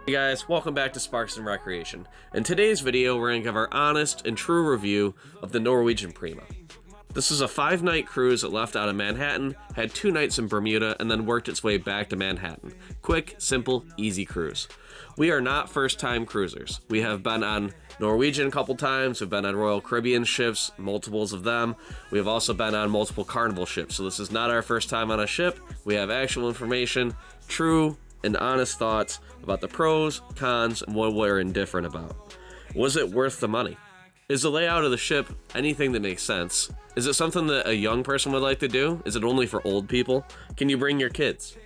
Hey guys, welcome back to Sparks and Recreation. In today's video, we're going to give our honest and true review of the Norwegian Prima. This is a 5-night cruise that left out of Manhattan, had 2 nights in Bermuda, and then worked its way back to Manhattan. Quick, simple, easy cruise. We are not first-time cruisers. We have been on Norwegian a couple times, we've been on Royal Caribbean ships, multiples of them. We have also been on multiple Carnival ships, so this is not our first time on a ship. We have actual information, true and honest thoughts about the pros, cons, and what we're indifferent about. Was it worth the money? Is the layout of the ship anything that makes sense? Is it something that a young person would like to do? Is it only for old people? Can you bring your kids?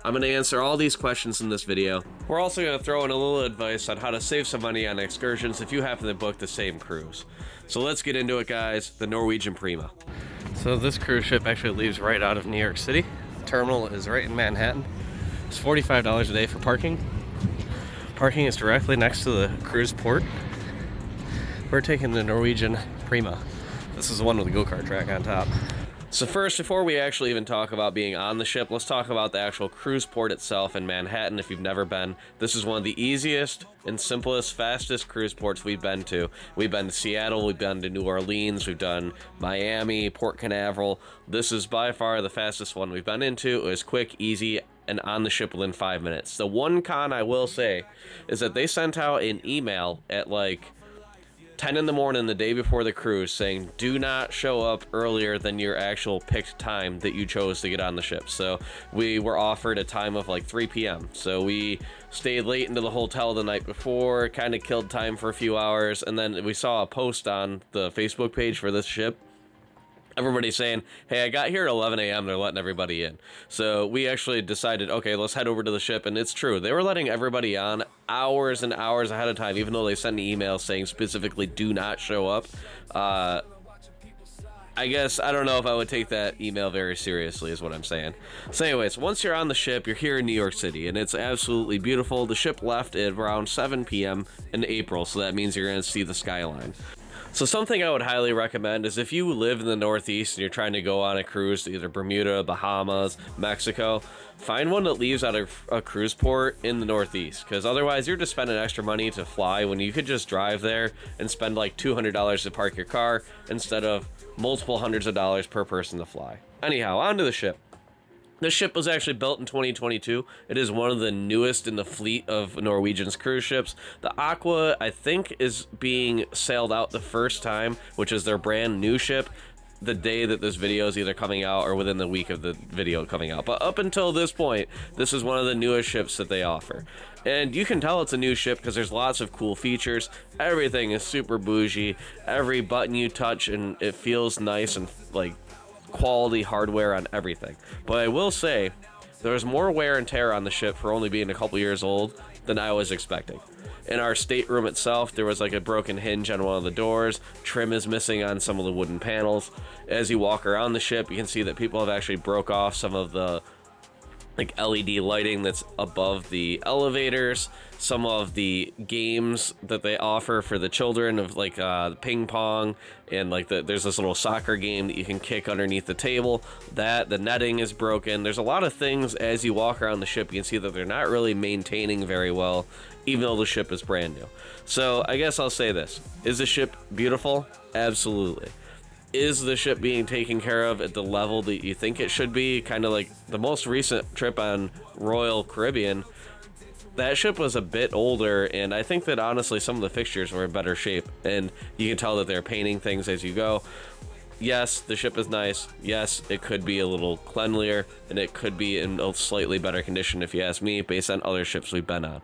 I'm going to answer all these questions in this video. We're also going to throw in a little advice on how to save some money on excursions if you happen to book the same cruise. So let's get into it, guys. The Norwegian Prima. So this cruise ship actually leaves right out of New York City. The terminal is right in Manhattan. It's $45 a day for parking. Parking is directly next to the cruise port. We're taking the Norwegian Prima. This is the one with the go-kart track on top. So first, before we actually even talk about being on the ship, let's talk about the actual cruise port itself in Manhattan. If you've never been, this is one of the easiest and simplest, fastest cruise ports we've been to. We've been to Seattle, we've been to New Orleans, we've done Miami, Port Canaveral. This is by far the fastest one we've been into. It was quick, easy, and on the ship within 5 minutes. The one con I will say is that they sent out an email at like 10 in the morning the day before the cruise saying do not show up earlier than your actual picked time that you chose to get on the ship. So we were offered a time of like 3 p.m. So we stayed late into the hotel the night before, kind of killed time for a few hours, and then we saw a post on the Facebook page for this ship. Everybody's saying, hey, I got here at 11 a.m. They're letting everybody in. So we actually decided, okay, let's head over to the ship. And it's true. They were letting everybody on hours and hours ahead of time, even though they sent an email saying specifically do not show up. I guess, I don't know if I would take that email very seriously is what I'm saying. So anyways, once you're on the ship, you're here in New York City, and it's absolutely beautiful. The ship left at around 7 p.m. in April, so that means you're going to see the skyline. So something I would highly recommend is if you live in the Northeast and you're trying to go on a cruise to either Bermuda, Bahamas, Mexico, find one that leaves out of a cruise port in the Northeast, because otherwise you're just spending extra money to fly when you could just drive there and spend like $200 to park your car instead of multiple hundreds of dollars per person to fly. Anyhow, onto the ship. This ship was actually built in 2022. It is one of the newest in the fleet of Norwegian's cruise ships. The Aqua, I think, is being sailed out the first time, which is their brand new ship, the day that this video is either coming out or within the week of the video coming out. But up until this point, this is one of the newest ships that they offer. And you can tell it's a new ship because there's lots of cool features. Everything is super bougie. Every button you touch and it feels nice and like quality hardware on everything. But I will say there's more wear and tear on the ship for only being a couple years old than I was expecting. In our stateroom itself, there was like a broken hinge on one of the doors. Trim is missing on some of the wooden panels. As you walk around the ship, you can see that people have actually broke off some of the like LED lighting that's above the elevators. Some of the games that they offer for the children of like ping pong and like there's this little soccer game that you can kick underneath the table. That the netting is broken. There's a lot of things as you walk around the ship you can see that they're not really maintaining very well, even though the ship is brand new. So I guess I'll say this. Is the ship beautiful? Absolutely. Is the ship being taken care of at the level that you think it should be? Kind of like the most recent trip on Royal Caribbean, that ship was a bit older, and I think that honestly some of the fixtures were in better shape, and you can tell that they're painting things as you go. Yes, the ship is nice. Yes, it could be a little cleanlier, and it could be in a slightly better condition if you ask me, based on other ships we've been on.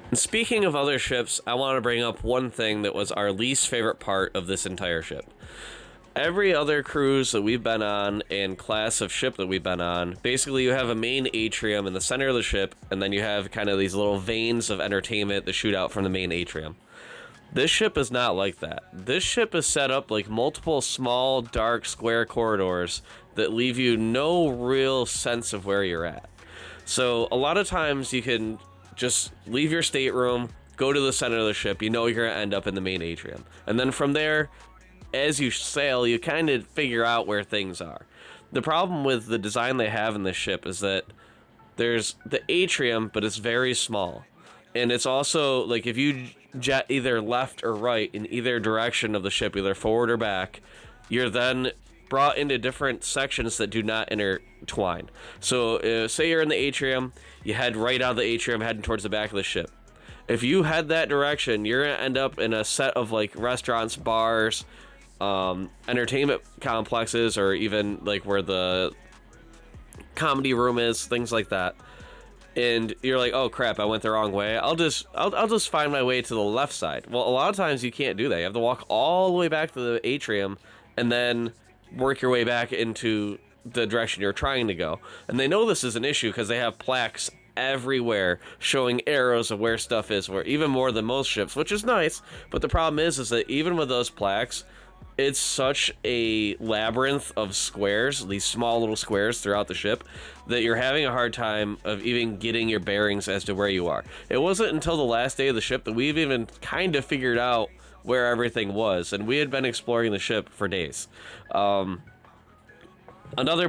And speaking of other ships, I want to bring up one thing that was our least favorite part of this entire ship. Every other cruise that we've been on and class of ship that we've been on, basically you have a main atrium in the center of the ship, and then you have kind of these little veins of entertainment that shoot out from the main atrium. This ship is not like that. This ship is set up like multiple small, dark, square corridors that leave you no real sense of where you're at. So a lot of times you can just leave your stateroom, go to the center of the ship, you know you're going to end up in the main atrium. And then from there, as you sail, you kind of figure out where things are. The problem with the design they have in this ship is that there's the atrium, but it's very small. And it's also, like, if you jet either left or right in either direction of the ship, either forward or back, you're then brought into different sections that do not intertwine. So, say you're in the atrium, you head right out of the atrium, heading towards the back of the ship. If you head that direction, you're going to end up in a set of, like, restaurants, bars, entertainment complexes, or even, like, where the comedy room is, things like that. And you're like, oh crap, I went the wrong way. I'll just find my way to the left side. Well, a lot of times you can't do that. You have to walk all the way back to the atrium and then work your way back into the direction you're trying to go. And they know this is an issue because they have plaques everywhere showing arrows of where stuff is, where even more than most ships, which is nice. But the problem is that even with those plaques, it's such a labyrinth of squares, these small little squares throughout the ship, that you're having a hard time of even getting your bearings as to where you are. It wasn't until the last day of the ship that we've even kind of figured out where everything was, and we had been exploring the ship for days. Another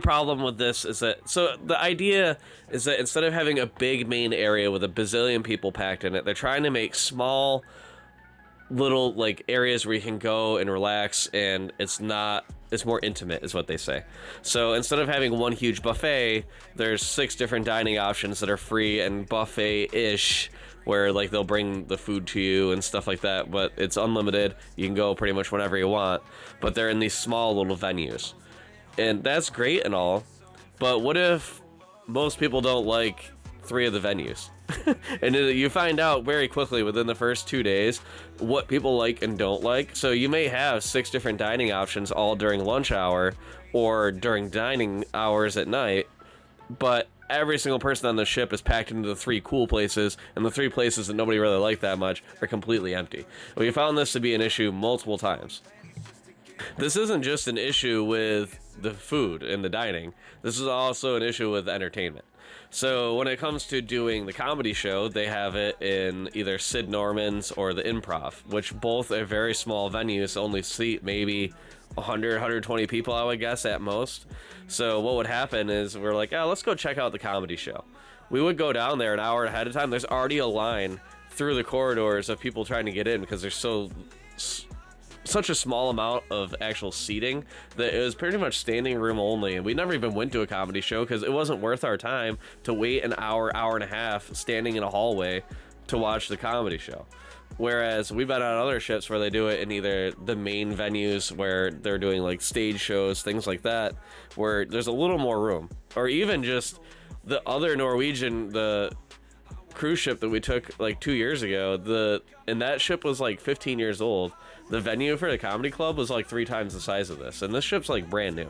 problem with this is that, so the idea is that instead of having a big main area with a bazillion people packed in it, they're trying to make small little, like, areas where you can go and relax, and it's more intimate, is what they say. So instead of having one huge buffet, there's 6 different dining options that are free and buffet-ish, where, like, they'll bring the food to you and stuff like that, but it's unlimited. You can go pretty much whenever you want, but they're in these small little venues. And that's great and all, but what if most people don't like 3 of the venues? And you find out very quickly within the first 2 days what people like and don't like. So you may have 6 different dining options all during lunch hour or during dining hours at night, but every single person on the ship is packed into the 3 cool places, and the 3 places that nobody really liked that much are completely empty. We found this to be an issue multiple times. This isn't just an issue with the food and the dining. This is also an issue with entertainment. So when it comes to doing the comedy show, they have it in either Sid Norman's or the Improv, which both are very small venues, only seat maybe 100, 120 people, I would guess, at most. So what would happen is we're like, oh, let's go check out the comedy show. We would go down there an hour ahead of time. There's already a line through the corridors of people trying to get in because there's such a small amount of actual seating that it was pretty much standing room only, and we never even went to a comedy show because it wasn't worth our time to wait an hour and a half standing in a hallway to watch the comedy show. Whereas we've been on other ships where they do it in either the main venues where they're doing like stage shows, things like that, where there's a little more room. Or even just the other Norwegian, the cruise ship that we took like 2 years ago, and that ship was like 15 years old. The venue for the comedy club was like 3 times the size of this, and this ship's like brand new.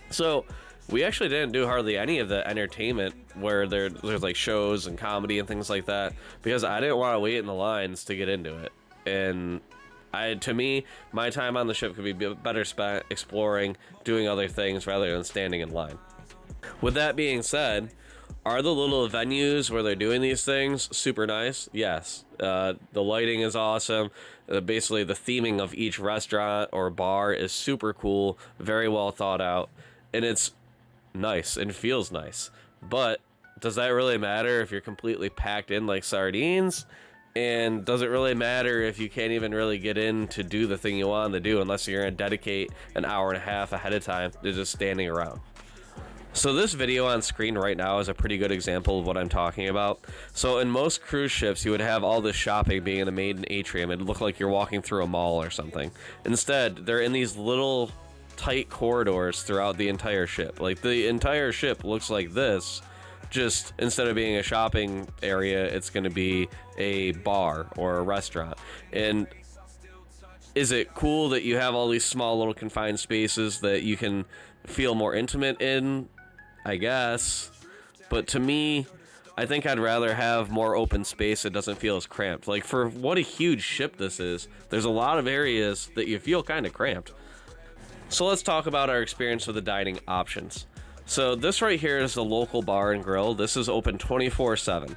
So we actually didn't do hardly any of the entertainment where there's like shows and comedy and things like that, because I didn't want to wait in the lines to get into it. And to me, my time on the ship could be better spent exploring, doing other things rather than standing in line. With that being said, are the little venues where they're doing these things super nice? Yes. The lighting is awesome. Basically, the theming of each restaurant or bar is super cool, very well thought out, and it's nice and feels nice. But does that really matter if you're completely packed in like sardines? And does it really matter if you can't even really get in to do the thing you want to do unless you're going to dedicate an hour and a half ahead of time to just standing around? So this video on screen right now is a pretty good example of what I'm talking about. So in most cruise ships, you would have all this shopping being in the main atrium. It'd look like you're walking through a mall or something. Instead, they're in these little tight corridors throughout the entire ship. Like, the entire ship looks like this, just instead of being a shopping area, it's going to be a bar or a restaurant. And is it cool that you have all these small little confined spaces that you can feel more intimate in? I guess. But to me, I think I'd rather have more open space that doesn't feel as cramped. Like, for what a huge ship this is, there's a lot of areas that you feel kind of cramped. So let's talk about our experience with the dining options. So this right here is the local bar and grill. This is open 24/7.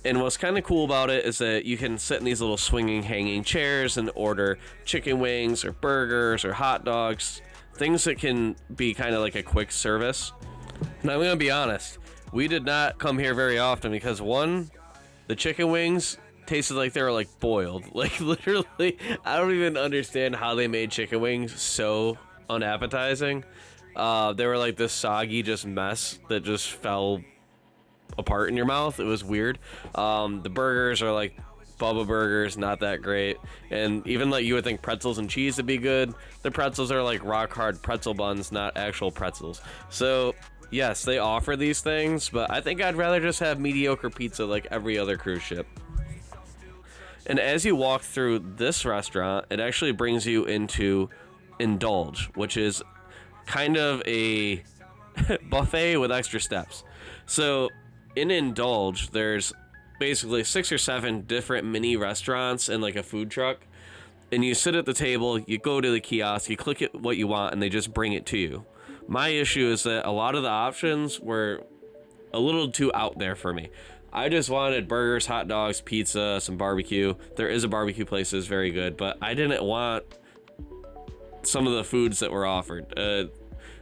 And what's kind of cool about it is that you can sit in these little swinging hanging chairs and order chicken wings or burgers or hot dogs, things that can be kind of like a quick service. And I'm going to be honest, we did not come here very often because, one, the chicken wings tasted like they were like boiled. Like literally, I don't even understand how they made chicken wings so unappetizing. They were like this soggy just mess that just fell apart in your mouth. It was weird. The burgers are like Bubba burgers, not that great. And even like you would think pretzels and cheese would be good, the pretzels are like rock hard pretzel buns, not actual pretzels. So yes, they offer these things, but I think I'd rather just have mediocre pizza like every other cruise ship. And as you walk through this restaurant, it actually brings you into Indulge, which is kind of a buffet with extra steps. So in Indulge, there's basically 6 or 7 different mini restaurants and like a food truck. And you sit at the table, you go to the kiosk, you click it what you want, and they just bring it to you. My issue is that a lot of the options were a little too out there for me. I just wanted burgers, hot dogs, pizza, some barbecue. There is a barbecue place that's very good, but I didn't want some of the foods that were offered.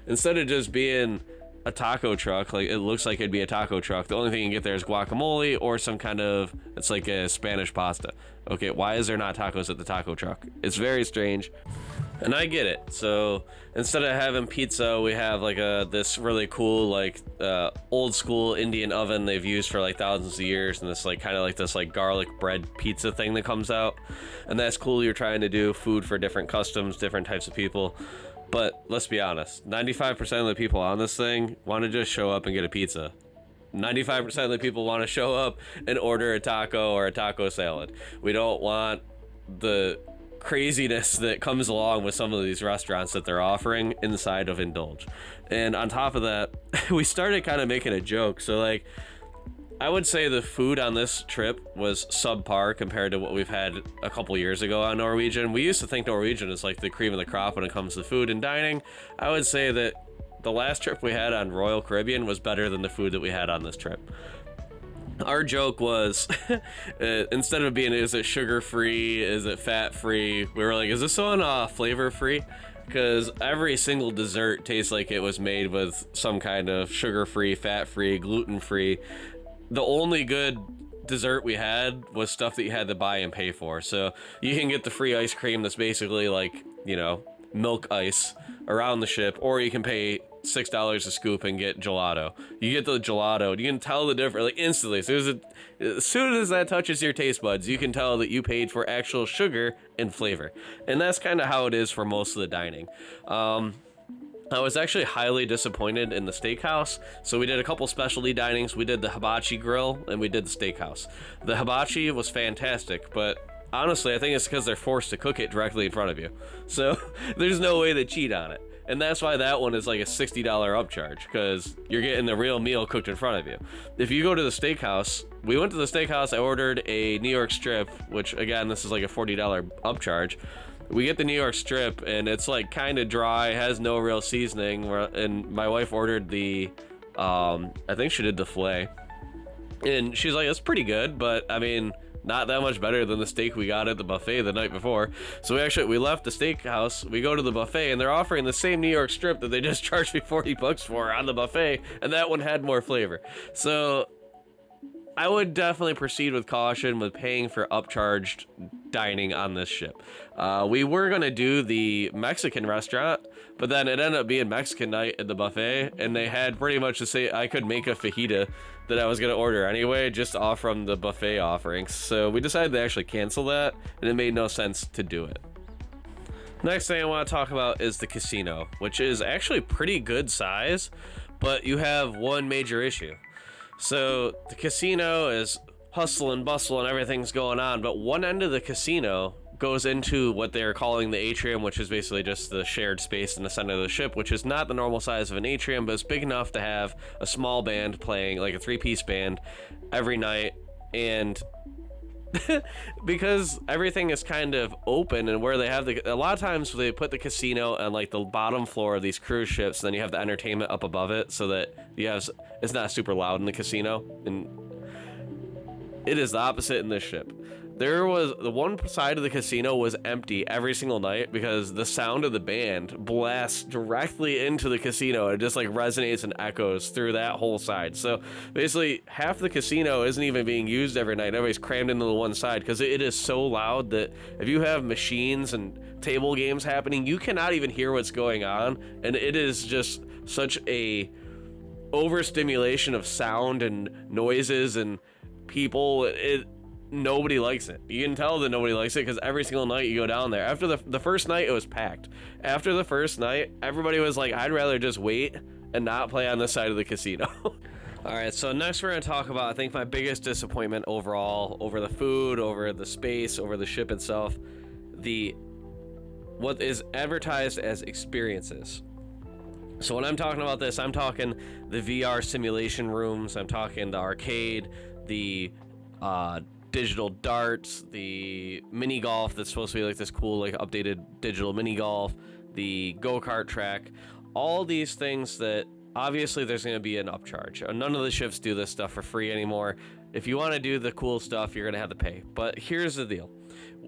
Instead of just being a taco truck, like it looks like it'd be a taco truck, the only thing you can get there is guacamole or some kind of, it's like a Spanish pasta. Okay, why is there not tacos at the taco truck? It's very strange, and I get it. So instead of having pizza, we have like this really cool like old school Indian oven they've used for like thousands of years, and this like kind of like this like garlic bread pizza thing that comes out, and that's cool. You're trying to do food for different customs, different types of people. But let's be honest, 95% of the people on this thing want to just show up and get a pizza. 95% of the people want to show up and order a taco or a taco salad. We don't want the craziness that comes along with some of these restaurants that they're offering inside of Indulge. And on top of that, we started kind of making a joke. So like, I would say the food on this trip was subpar compared to what we've had a couple years ago on Norwegian. We used to think Norwegian is like the cream of the crop when it comes to food and dining. I would say that the last trip we had on Royal Caribbean was better than the food that we had on this trip. Our joke was, instead of being, is it sugar-free, is it fat-free, we were like, is this one flavor-free? Because every single dessert tastes like it was made with some kind of sugar-free, fat-free, gluten-free. The only good dessert we had was stuff that you had to buy and pay for. So you can get the free ice cream that's basically like, you know, milk ice around the ship, or you can pay $6 a scoop and get gelato. You get the gelato, you can tell the difference like instantly. As soon as that touches your taste buds, you can tell that you paid for actual sugar and flavor. And that's kind of how it is for most of the dining. I was actually highly disappointed in the steakhouse. So we did a couple specialty dinings. We did the hibachi grill and we did the steakhouse. The hibachi was fantastic, but honestly, I think it's because they're forced to cook it directly in front of you. So there's no way to cheat on it. And that's why that one is like a $60 upcharge, because you're getting the real meal cooked in front of you. If you go to the steakhouse, we went to the steakhouse, I ordered a New York strip, which again, this is like a $40 upcharge. We get the New York strip and it's like kind of dry, has no real seasoning, and my wife ordered the, I think she did the filet. And she's like, it's pretty good, but I mean, not that much better than the steak we got at the buffet the night before. So we left the steakhouse, we go to the buffet, and they're offering the same New York strip that they just charged me $40 for on the buffet, and that one had more flavor. So I would definitely proceed with caution with paying for upcharged dining on this ship. We were gonna do the Mexican restaurant, but then it ended up being Mexican night at the buffet, and they had pretty much to say I could make a fajita that I was gonna order anyway, just off from the buffet offerings. So we decided to actually cancel that, and it made no sense to do it. Next thing I want to talk about is the casino, which is actually pretty good size, but you have one major issue. So the casino is hustle and bustle and everything's going on, but one end of the casino goes into what they're calling the atrium, which is basically just the shared space in the center of the ship, which is not the normal size of an atrium, but it's big enough to have a small band playing, like a 3-piece band, every night. And because everything is kind of open, and where they have a lot of times they put the casino on like the bottom floor of these cruise ships, and then you have the entertainment up above it so that it's not super loud in the casino. And it is the opposite in this ship. There was the one side of the casino was empty every single night because the sound of the band blasts directly into the casino. It just like resonates and echoes through that whole side. So basically half the casino isn't even being used every night. Everybody's crammed into the one side because it is so loud that if you have machines and table games happening, you cannot even hear what's going on. And it is just such a overstimulation of sound and noises and people. Nobody likes it. You can tell that nobody likes it because every single night you go down there. After the first night, it was packed. After the first night, everybody was like, I'd rather just wait and not play on this side of the casino. All right, so next we're going to talk about, I think, my biggest disappointment overall, over the food, over the space, over the ship itself, what is advertised as experiences. So when I'm talking about this, I'm talking the VR simulation rooms, I'm talking the arcade, the digital darts, the mini golf that's supposed to be like this cool, like updated digital mini golf, the go-kart track, all these things that obviously there's going to be an upcharge. None of the ships do this stuff for free anymore. If you want to do the cool stuff, you're going to have to pay. But here's the deal.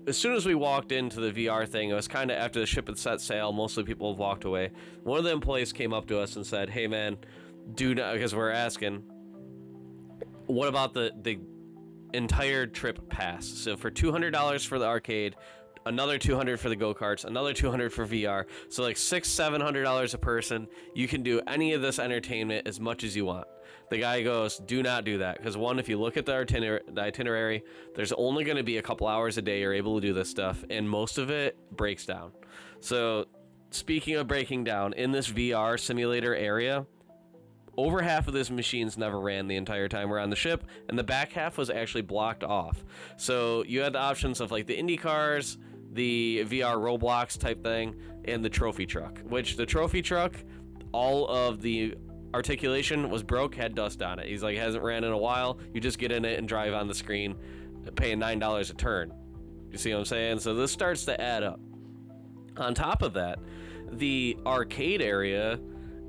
As soon as we walked into the VR thing, it was kind of after the ship had set sail, mostly people have walked away. One of the employees came up to us and said, hey man, do not, because we're asking, what about the entire trip pass? So for $200 for the arcade, another $200 for the go-karts, another $200 for VR, so like $600-700 a person. You can do any of this entertainment as much as you want. The guy goes, do not do that, because one, if you look at the itinerary, there's only going to be a couple hours a day you're able to do this stuff, and most of it breaks down. So speaking of breaking down, in this VR simulator area, over half of these machines never ran the entire time we're on the ship, and the back half was actually blocked off. So you had the options of like the Indy cars, the VR Roblox type thing, and the trophy truck, which the trophy truck, all of the articulation was broke, had dust on it. He's like, hasn't ran in a while. You just get in it and drive on the screen, paying $9 a turn. You see what I'm saying? So this starts to add up. On top of that, the arcade area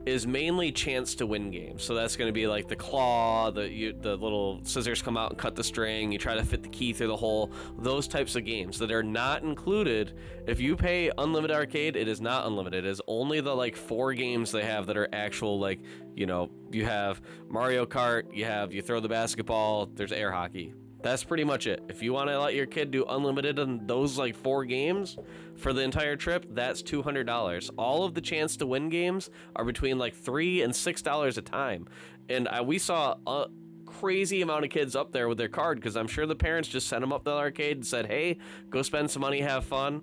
is mainly chance to win games. So that's going to be like the claw, the little scissors come out and cut the string, you try to fit the key through the hole, those types of games that are not included. If you pay unlimited arcade, it is not unlimited. It is only the like 4 games they have that are actual, like, you know, you have Mario Kart, you throw the basketball, there's air hockey. That's pretty much it. If you want to let your kid do unlimited on those like 4 games for the entire trip, that's $200. All of the chance to win games are between like $3 and $6 a time. And we saw a crazy amount of kids up there with their card, because I'm sure the parents just sent them up to the arcade and said, hey, go spend some money, have fun.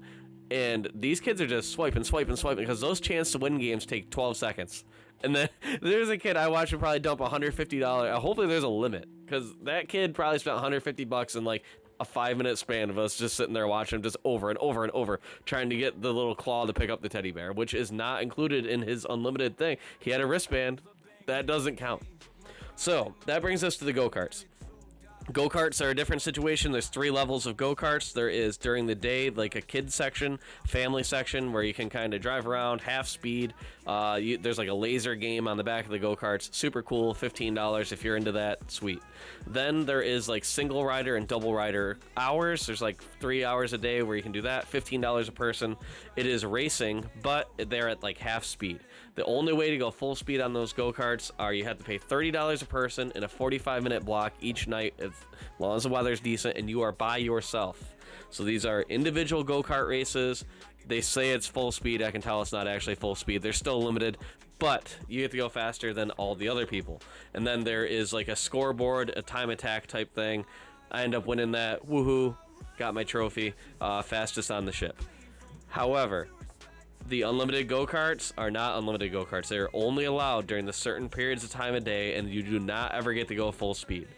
And these kids are just swiping, because those chance to win games take 12 seconds. And then there's a kid I watched who probably dump $150. Hopefully there's a limit, because that kid probably spent $150 in like a 5-minute span of us just sitting there watching him just over and over and over, trying to get the little claw to pick up the teddy bear, which is not included in his unlimited thing. He had a wristband. That doesn't count. So that brings us to the go-karts. Go-karts are a different situation. There's 3 levels of go-karts. There is during the day, like a kids section, family section, where you can kind of drive around half speed. There's like a laser game on the back of the go-karts. Super cool. $15 if you're into that. Sweet. Then there is like single rider and double rider hours. There's like 3 hours a day where you can do that. $15 a person. It is racing, but they're at like half speed. The only way to go full speed on those go-karts are you have to pay $30 a person in a 45-minute block each night, as long as the weather's decent, and you are by yourself. So these are individual go-kart races. They say it's full speed. I can tell it's not actually full speed. They're still limited, but you get to go faster than all the other people. And then there is like a scoreboard, a time attack type thing. I end up winning that. Woohoo. Got my trophy. Fastest on the ship. However, the unlimited go-karts are not unlimited go-karts. They are only allowed during the certain periods of time of day, and you do not ever get to go full speed.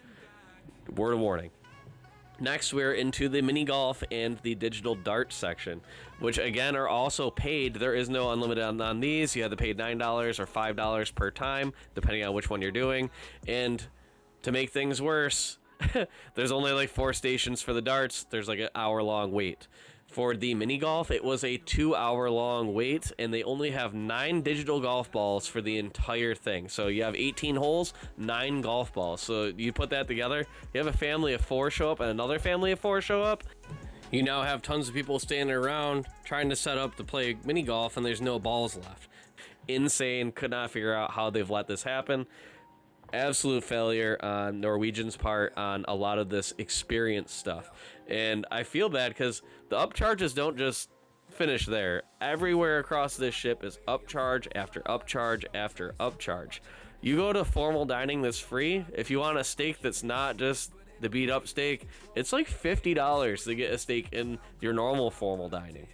Word of warning. Next, we're into the mini golf and the digital dart section, which again are also paid. There is no unlimited on these. You have to pay $9 or $5 per time, depending on which one you're doing. And to make things worse, there's only like 4 stations for the darts. There's like an hour-long wait. For the mini golf, it was a 2-hour long wait, and they only have 9 digital golf balls for the entire thing. So you have 18 holes, 9 golf balls. So you put that together, you have a family of 4 show up and another family of 4 show up. You now have tons of people standing around trying to set up to play mini golf, and there's no balls left. Insane. Could not figure out how they've let this happen. Absolute failure on Norwegian's part on a lot of this experience stuff. And I feel bad because the upcharges don't just finish there. Everywhere across this ship is upcharge after upcharge after upcharge. You go to formal dining that's free. If you want a steak that's not just the beat up steak, it's like $50 to get a steak in your normal formal dining,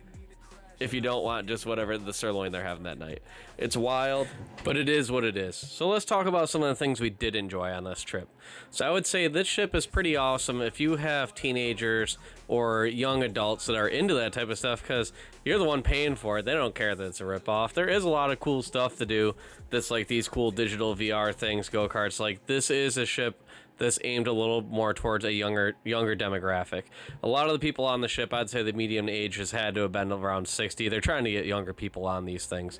if you don't want just whatever the sirloin they're having that night. It's wild, but it is what it is. So let's talk about some of the things we did enjoy on this trip. So I would say this ship is pretty awesome if you have teenagers or young adults that are into that type of stuff, because you're the one paying for it. They don't care that it's a ripoff. There is a lot of cool stuff to do that's like these cool digital VR things, go-karts. Like, this is a ship that's aimed a little more towards a younger demographic. A lot of the people on the ship, I'd say the median age has had to have been around 60. They're trying to get younger people on these things.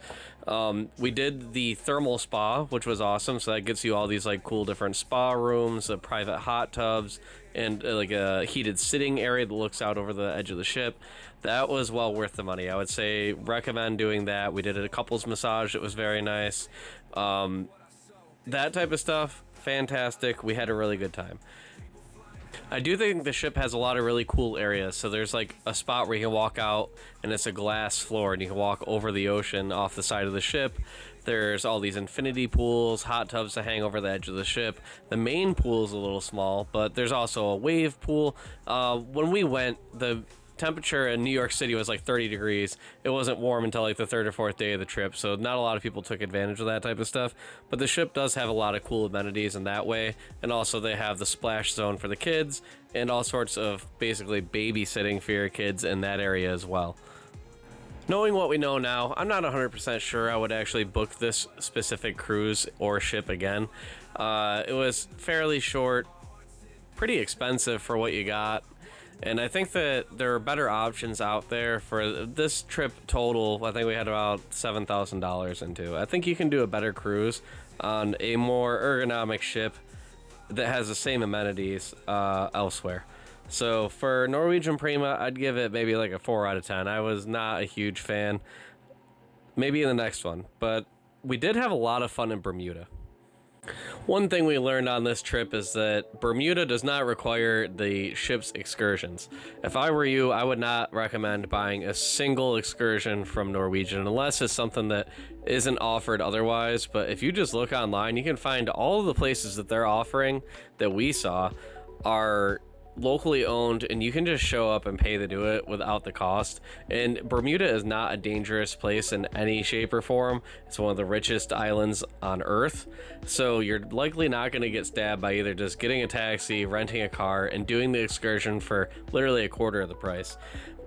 We did the thermal spa, which was awesome. So that gets you all these like cool different spa rooms, private hot tubs, and like a heated sitting area that looks out over the edge of the ship. That was well worth the money. I would say recommend doing that. We did a couples massage. It was very nice. That type of stuff, fantastic. We had a really good time. I do think the ship has a lot of really cool areas. So there's like a spot where you can walk out and it's a glass floor and you can walk over the ocean off the side of the ship. There's all these infinity pools, hot tubs to hang over the edge of the ship. The main pool is a little small, but there's also a wave pool. When we went, the temperature in New York City was like 30 degrees. It wasn't warm until like the 3rd or 4th day of the trip, so not a lot of people took advantage of that type of stuff. But the ship does have a lot of cool amenities in that way, and also they have the splash zone for the kids and all sorts of basically babysitting for your kids in that area as well. Knowing what we know now, I'm not 100% sure I would actually book this specific cruise or ship again. It was fairly short, pretty expensive for what you got. And I think that there are better options out there for this trip total. I think we had about $7,000 into. I think you can do a better cruise on a more ergonomic ship that has the same amenities elsewhere. So for Norwegian Prima, I'd give it maybe like a 4 out of 10. I was not a huge fan. Maybe in the next one. But we did have a lot of fun in Bermuda. One thing we learned on this trip is that Bermuda does not require the ship's excursions. If I were you, I would not recommend buying a single excursion from Norwegian unless it's something that isn't offered otherwise. But if you just look online, you can find all of the places that they're offering that we saw are locally owned, and you can just show up and pay to do it without the cost. And Bermuda is not a dangerous place in any shape or form. It's one of the richest islands on Earth, so you're likely not going to get stabbed by either just getting a taxi, renting a car, and doing the excursion for literally a quarter of the price.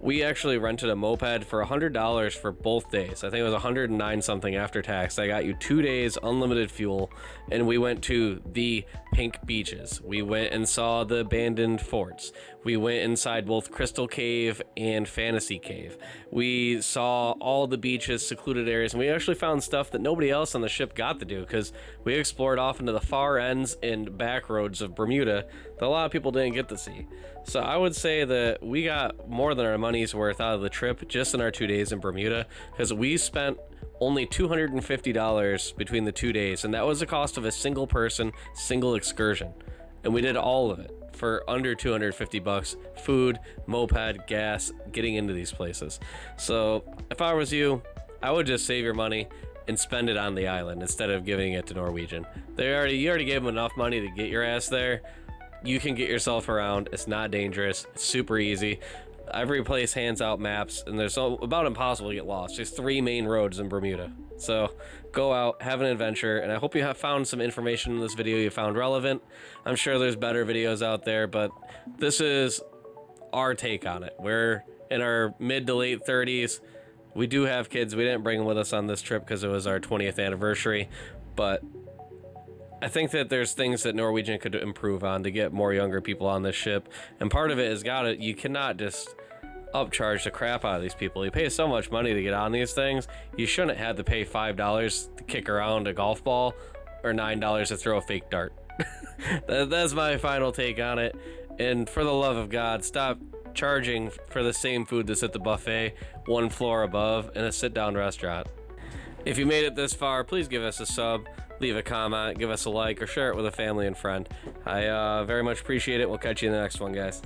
We actually rented a moped for $100 for both days. I think it was $109 something after tax. I got you 2 days unlimited fuel, and we went to the pink beaches. We went and saw the abandoned forts. We went inside both Crystal Cave and Fantasy Cave. We saw all the beaches, secluded areas, and we actually found stuff that nobody else on the ship got to do because we explored off into the far ends and back roads of Bermuda that a lot of people didn't get to see. So I would say that we got more than our money's worth out of the trip just in our 2 days in Bermuda, because we spent only $250 between the 2 days, and that was the cost of a single person, single excursion. And we did all of it for under $250, food, moped, gas, getting into these places. So if I was you, I would just save your money and spend it on the island instead of giving it to Norwegian. You already gave them enough money to get your ass there. You can get yourself around. It's not dangerous. It's super easy. Every place hands out maps, and there's about impossible to get lost. There's 3 main roads in Bermuda. So go out, have an adventure, and I hope you have found some information in this video you found relevant. I'm sure there's better videos out there, but this is our take on it. We're in our mid to late 30s. We do have kids. We didn't bring them with us on this trip because it was our 20th anniversary, but I think that there's things that Norwegian could improve on to get more younger people on this ship. And part of it is you cannot just upcharge the crap out of these people. You pay so much money to get on these things, you shouldn't have to pay $5 to kick around a golf ball or $9 to throw a fake dart. That's my final take on it. And for the love of God, stop charging for the same food that's at the buffet one floor above in a sit-down restaurant. If you made it this far, please give us a sub, leave a comment, give us a like, or share it with a family and friend. I very much appreciate it. We'll catch you in the next one, guys.